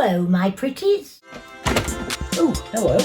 Hello, my pretties. Oh, hello.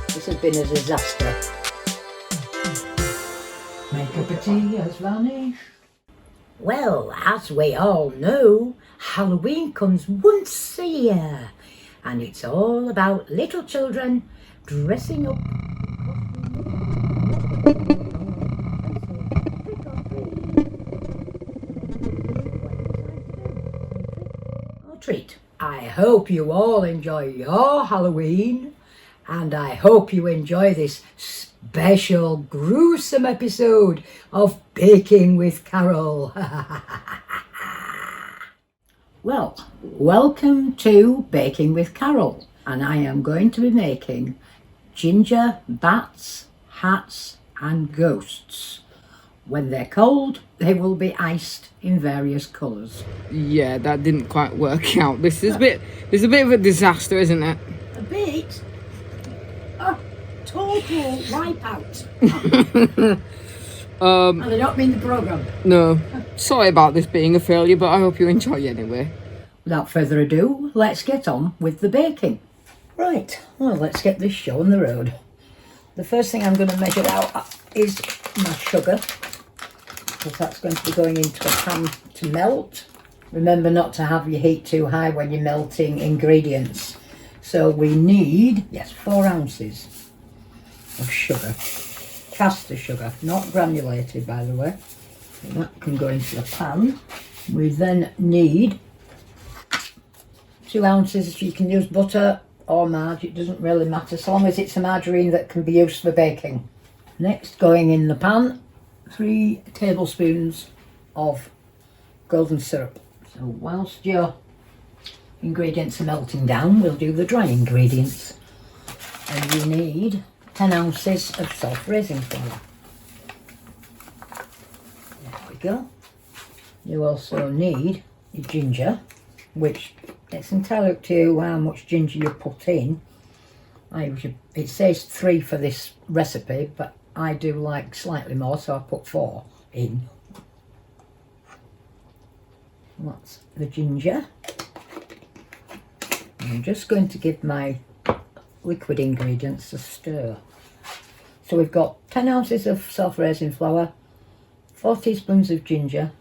This has been a disaster. Make up a tea has vanished. Well, as we all know, Halloween comes once a year, and it's all about little children dressing up. Treat. I hope you all enjoy your Halloween, and I hope you enjoy this special gruesome episode of Baking with Carol. Well, welcome to Baking with Carol, and I am going to be making ginger bats, hats and ghosts. When they're cold, they will be iced in various colours. Yeah, that didn't quite work out. This is a bit of a disaster, isn't it? A bit? A total wipeout. And I don't mean the programme. No. Sorry about this being a failure, but I hope you enjoy anyway. Without further ado, let's get on with the baking. Right, well, let's get this show on the road. The first thing I'm going to measure out is my sugar, because that's going to be going into a pan to melt. Remember not to have your heat too high when you're melting ingredients. So we need, 4 ounces of sugar. Caster sugar, not granulated by the way. And that can go into the pan. We then need 2 ounces, you can use butter or margarine, it doesn't really matter, so long as it's a margarine that can be used for baking. Next, going in the pan, 3 tablespoons of golden syrup. So whilst your ingredients are melting down, we'll do the dry ingredients. And you need 10 ounces of self-raising flour. There we go. You also need your ginger, which it's entirely up to you how much ginger you put in. It says 3 for this recipe, but I do like slightly more, so I put 4 in. That's the ginger. I'm just going to give my liquid ingredients a stir. So we've got 10 ounces of self-raising flour, 4 teaspoons of ginger.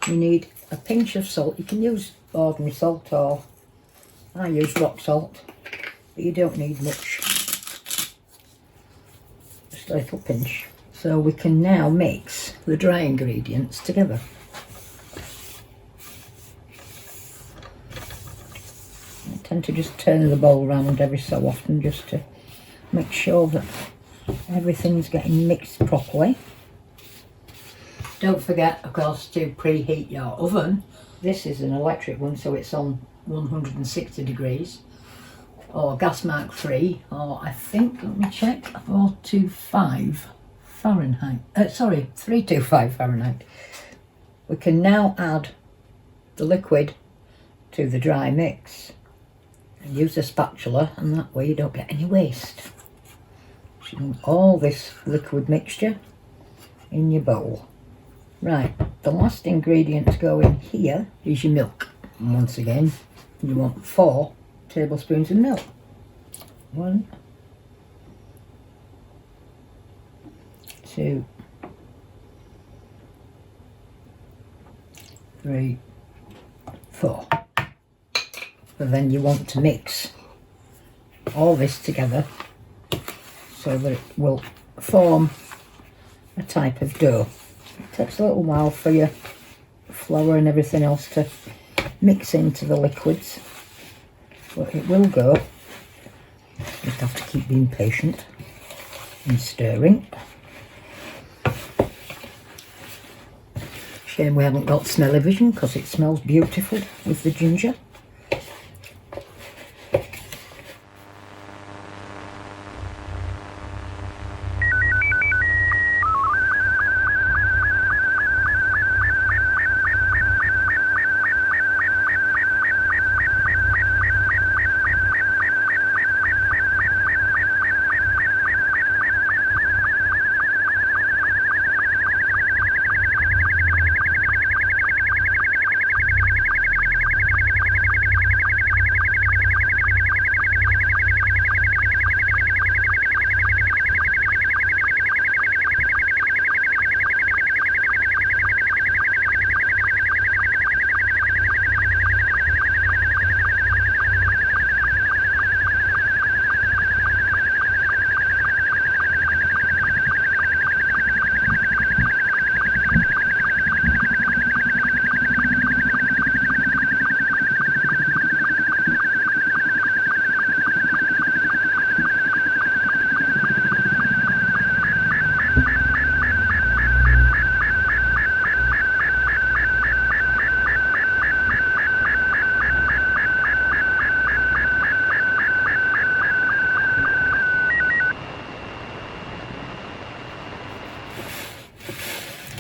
You need a pinch of salt. You can use ordinary salt, or I use rock salt, but you don't need much. Just a little pinch. So we can now mix the dry ingredients together. I tend to just turn the bowl around every so often just to make sure that everything's getting mixed properly. Don't forget, of course, to preheat your oven. This is an electric one, so it's on 160 degrees, or gas mark 3, or I think, let me check, 425 Fahrenheit. 325 Fahrenheit. We can now add the liquid to the dry mix and use a spatula, and that way you don't get any waste. So all this liquid mixture in your bowl. Right, the last ingredient to go in here is your milk. And once again, you want 4 tablespoons of milk. 1, 2, 3, 4. But then you want to mix all this together so that it will form a type of dough. It takes a little while for your flour and everything else to mix into the liquids, but it will go. You just have to keep being patient and stirring. Shame we haven't got smell-o-vision, because it smells beautiful with the ginger.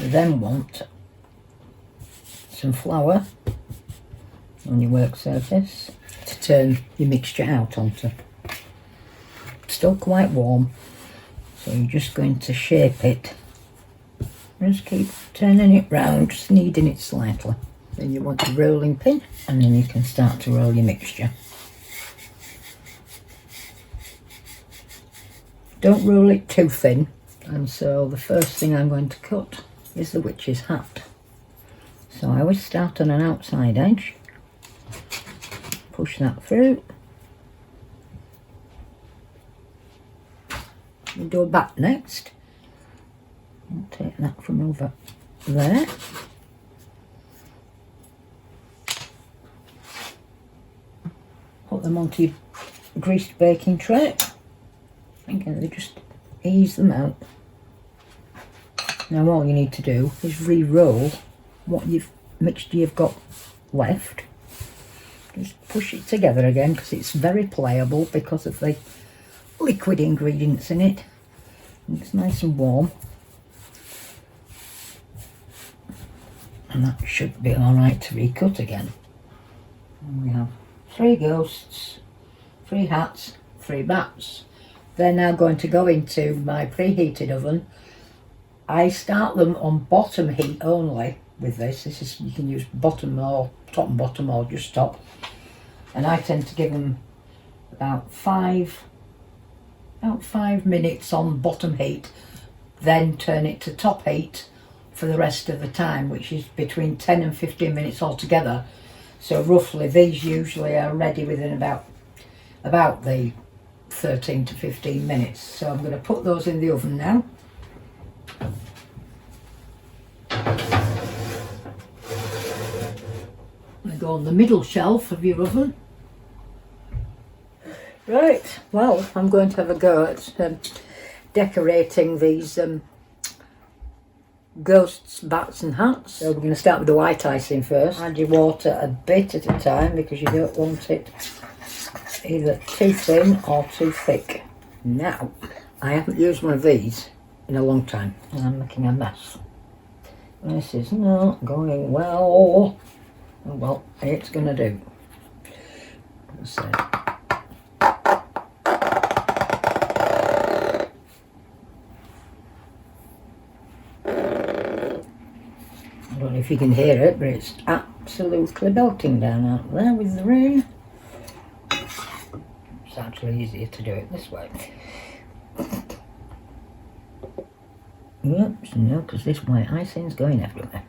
then want some flour on your work surface to turn your mixture out onto. Still quite warm, so you're just going to shape it. Just keep turning it round, just kneading it slightly. Then you want a rolling pin, and then you can start to roll your mixture. Don't roll it too thin. And so the first thing I'm going to cut is the witch's hat. So I always start on an outside edge, push that through, and do a back next. I'll take that from over there. Put them onto your greased baking tray. Again, they just ease them out. Now all you need to do is re-roll what mixture you've got left. Just push it together again because it's very pliable because of the liquid ingredients in it. It's nice and warm. And that should be alright to recut again. And we have 3 ghosts, 3 hats, 3 bats. They're now going to go into my preheated oven. I start them on bottom heat only with this. This is, you can use bottom or top and bottom or just top. And I tend to give them about 5 minutes on bottom heat, then turn it to top heat for the rest of the time, which is between 10 and 15 minutes altogether. So roughly these usually are ready within about the 13 to 15 minutes. So I'm going to put those in the oven now. They go on the middle shelf of your oven. Right, well, I'm going to have a go at decorating these ghosts, bats and hats. So we're going to start with the white icing first. Add your water a bit at a time because you don't want it either too thin or too thick. Now, I haven't used one of these in a long time and I'm making a mess. This is not going well. Oh well, it's going to do. So, I don't know if you can hear it, but it's absolutely belting down out there with the rain. It's actually easier to do it this way. Yep, no, because this white icing's going everywhere.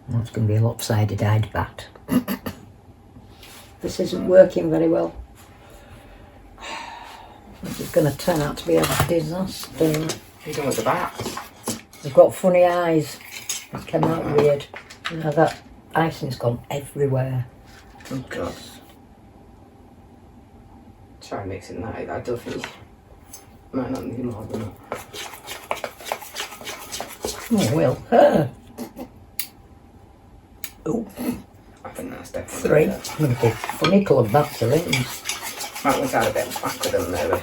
That's going to be a lopsided-eyed bat. This isn't working very well. This is going to turn out to be a disaster. You doing with the bats? They've got funny eyes. It came out weird. You know, that icing's gone everywhere. Oh god. Try mixing that. I don't think might not need more than that. Oh well. Oh, I think that's definitely 3. I'm going to put funny coloured bats are in. That one's had a bit of back with them maybe.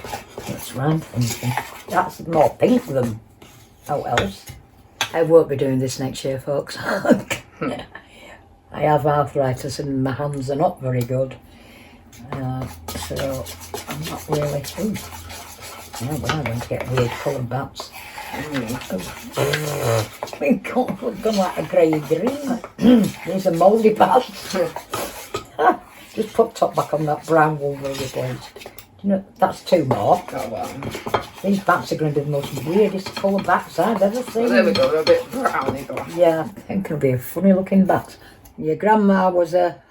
That's right. That's more pink than how else. I won't be doing this next year, folks. I have arthritis and my hands are not very good. So I'm not really. Ooh. Now we are going to get weird coloured bats. They've gone like a grey green. These are mouldy bats. Just put top back on that brown wool really, please. You know, that's 2 more. Oh well. These bats are going to be the most weirdest colour bats I've ever seen. Well, there we go, they're a bit browny though. Yeah, I think it'll be a funny looking bat. Your grandma was a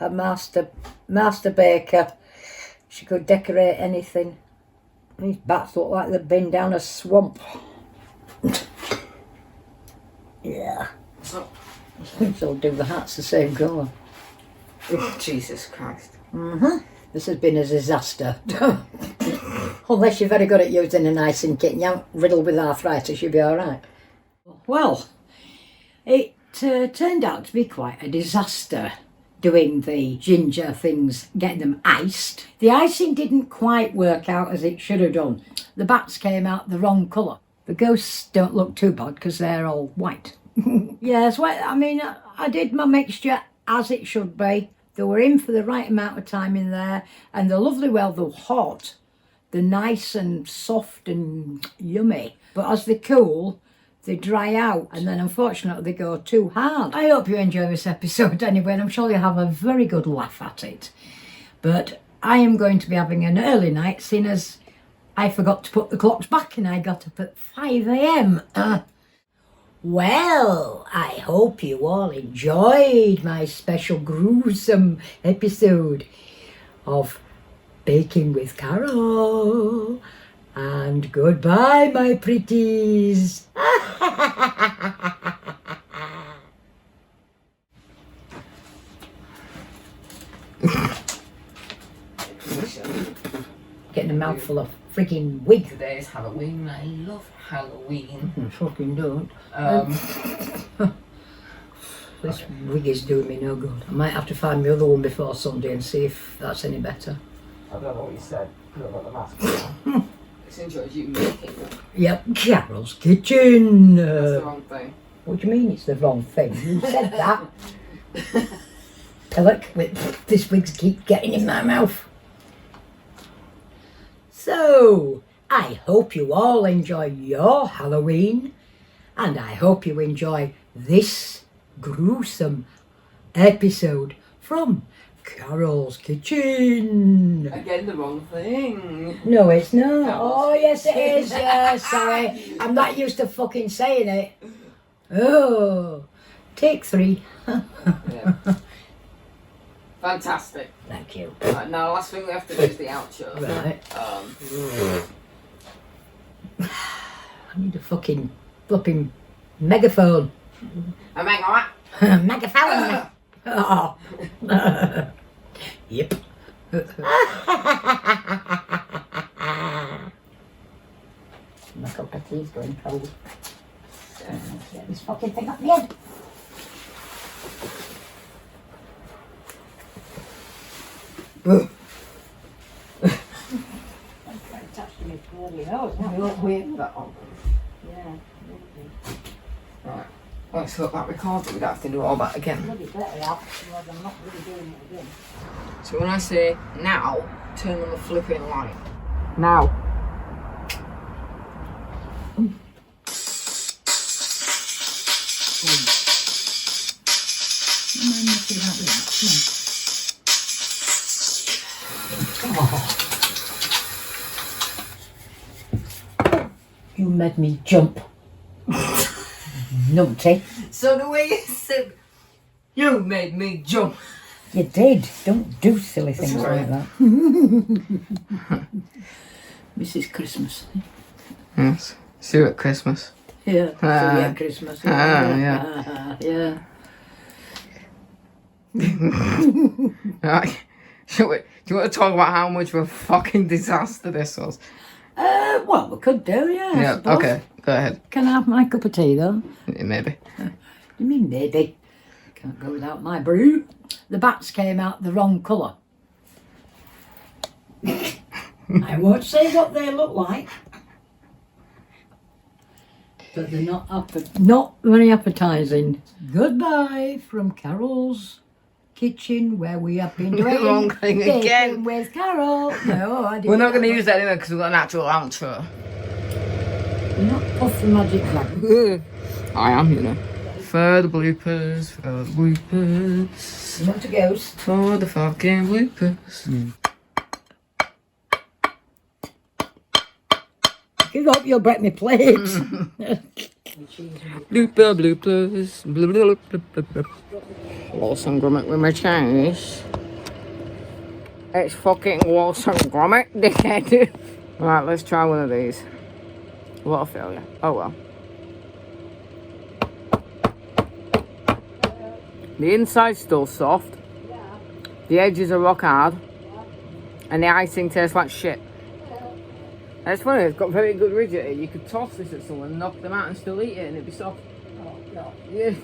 master baker. She could decorate anything. These bats look like they've been down a swamp. Yeah. So we'll do the hats the same colour. Oh, Jesus Christ. This has been a disaster. Unless you're very good at using an icing kit and you're riddled with arthritis, you'll be alright. Well, it turned out to be quite a disaster. doing the ginger things, getting them iced. The icing didn't quite work out as it should have done. The bats came out the wrong colour. The ghosts don't look too bad because they're all white. Yes, well, I mean, I did my mixture as it should be. They were in for the right amount of time in there, and they're lovely, well, they're hot. They're nice and soft and yummy. But as they cool, they dry out, and then unfortunately they go too hard. I hope you enjoy this episode anyway, and I'm sure you'll have a very good laugh at it. But I am going to be having an early night, seeing as I forgot to put the clocks back and I got up at 5 a.m. Well, I hope you all enjoyed my special gruesome episode of Baking with Carol. And goodbye, my pretties. Getting a mouthful of freaking wig. Today is Halloween. I love Halloween. I fucking don't. This wig is doing me no good. I might have to find my other one before Sunday and see if that's any better. I don't know what you said. I've got the mask. It's enjoyed you making them. Yep, Carol's Kitchen. That's the wrong thing. What do you mean it's the wrong thing? You said that. Look, this wig's keep getting in my mouth. So, I hope you all enjoy your Halloween, and I hope you enjoy this gruesome episode from Carol's Kitchen. Again, the wrong thing. No, it's not. Oh, yes, it is. Yeah, sorry. I'm not used to fucking saying it. Oh, take 3. Yeah. Fantastic. Thank you. Right, now, last thing we have to do is the outro. Right. I need a fucking flipping megaphone. A mega Megaphone. Oh. Yep. My cup of tea's going cold. Let's get this fucking thing up the end. Right. Let's hope that records it. We don't have to do all that again. So when I say now, turn on the flipping light. Now. You made me jump. Numpty. So the way you said, you made me jump. You did. Don't do silly things like that. This is Christmas. Yes. See you at Christmas. Yeah. So yeah, Christmas. Yeah. Yeah. Right. Do you want to talk about how much of a fucking disaster this was? Well, we could do, yeah. I Yeah, suppose. okay. Go ahead. Can I have my cup of tea, though? Maybe. You mean maybe? Can't go without my brew. The bats came out the wrong colour. I won't say what they look like. But they're not very appetising. Goodbye from Carol's Kitchen, where we have been doing Wrong thing Baking again. with Carol. No, I didn't. We're not going to use that anyway because we've got an actual outro. You're not Puff the Magic Dragon. I am, you know. For the bloopers, for the bloopers. You want a ghost? For the fucking bloopers. You hope you'll break my plates. Blooper, bloopers. Bloop. Walsall grommet with my Chinese. It's fucking Walsall grommet, dickhead. Right, let's try one of these. What a failure. Oh well. The inside's still soft. The edges are rock hard. And the icing tastes like shit. And it's funny, it's got very good rigidity. You could toss this at someone, knock them out and still eat it and it'd be soft. Oh, God. Yeah.